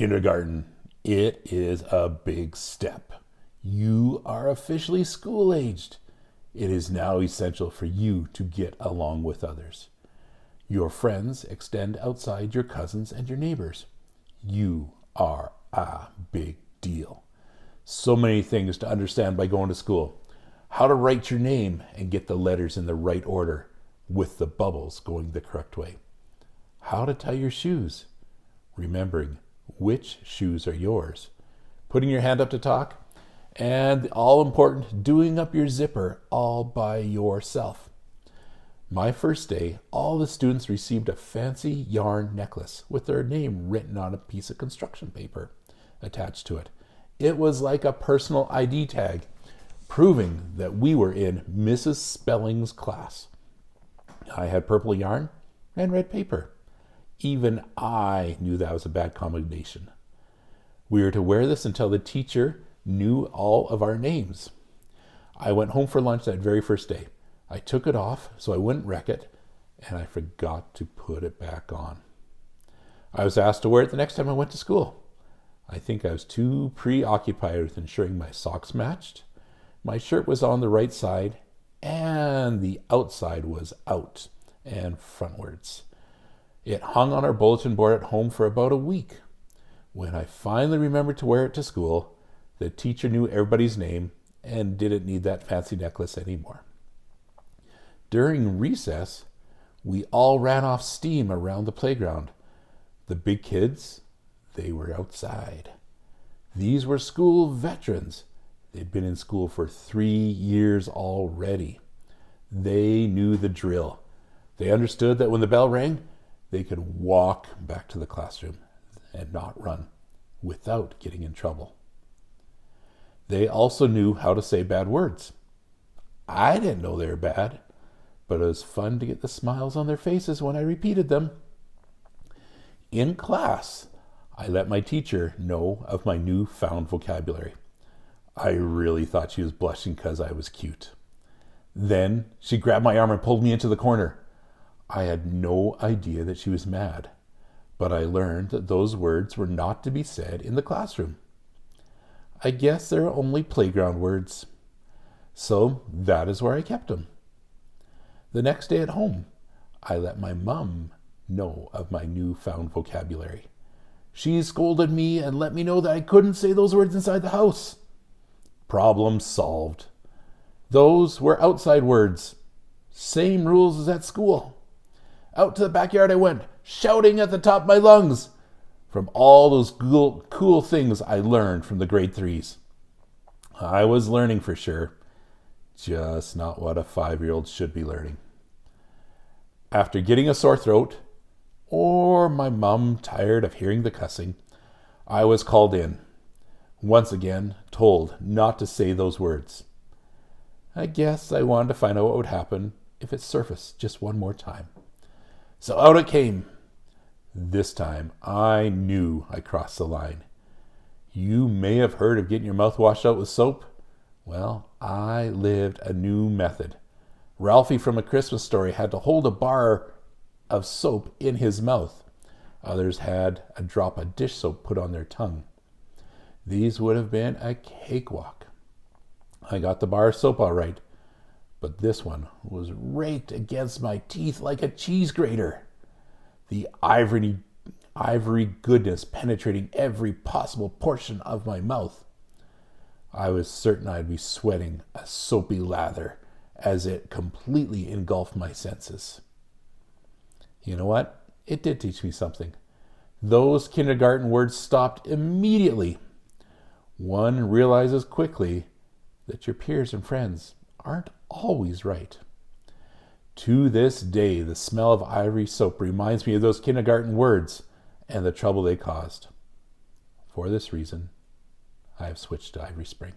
Kindergarten. It is a big step. You are officially school-aged. It is now essential for you to get along with others. Your friends extend outside your cousins and your neighbors. You are a big deal. So many things to understand by going to school. How to write your name and get the letters in the right order with the bubbles going the correct way. How to tie your shoes. Remembering which shoes are yours. Putting your hand up to talk. And all important, doing up your zipper all by yourself. My first day, all the students received a fancy yarn necklace with their name written on a piece of construction paper attached to it. It was like a personal ID tag, proving that we were in Mrs. Spelling's class. I had purple yarn and red paper. Even I knew that was a bad combination. We were to wear this until the teacher knew all of our names. I went home for lunch that very first day. I took it off so I wouldn't wreck it, and I forgot to put it back on. I was asked to wear it the next time I went to school. I think I was too preoccupied with ensuring my socks matched, my shirt was on the right side, and the outside was out and frontwards. It hung on our bulletin board at home for about a week. When I finally remembered to wear it to school, the teacher knew everybody's name and didn't need that fancy necklace anymore. During recess, we all ran off steam around the playground. The big kids, they were outside. These were school veterans. They'd been in school for 3 years already. They knew the drill. They understood that when the bell rang, they could walk back to the classroom and not run without getting in trouble. They also knew how to say bad words. I didn't know they were bad, but it was fun to get the smiles on their faces when I repeated them. In class, I let my teacher know of my newfound vocabulary. I really thought she was blushing because I was cute. Then she grabbed my arm and pulled me into the corner. I had no idea that she was mad, but I learned that those words were not to be said in the classroom. I guess they're only playground words. So that is where I kept them. The next day at home, I let my mom know of my newfound vocabulary. She scolded me and let me know that I couldn't say those words inside the house. Problem solved. Those were outside words. Same rules as at school. Out to the backyard I went, shouting at the top of my lungs from all those cool things I learned from the grade 3s. I was learning for sure, just not what a 5-year-old should be learning. After getting a sore throat, or my mom tired of hearing the cussing, I was called in. Once again, told not to say those words. I guess I wanted to find out what would happen if it surfaced just one more time. So out it came. This time, I knew I crossed the line. You may have heard of getting your mouth washed out with soap. Well, I lived a new method. Ralphie from A Christmas Story had to hold a bar of soap in his mouth. Others had a drop of dish soap put on their tongue. These would have been a cakewalk. I got the bar of soap all right, but this one was raked against my teeth like a cheese grater. The ivory goodness penetrating every possible portion of my mouth. I was certain I'd be sweating a soapy lather as it completely engulfed my senses. You know what? It did teach me something. Those kindergarten words stopped immediately. One realizes quickly that your peers and friends aren't always right. To this day, the smell of ivory soap reminds me of those kindergarten words and the trouble they caused. For this reason, I have switched to Ivory Spring.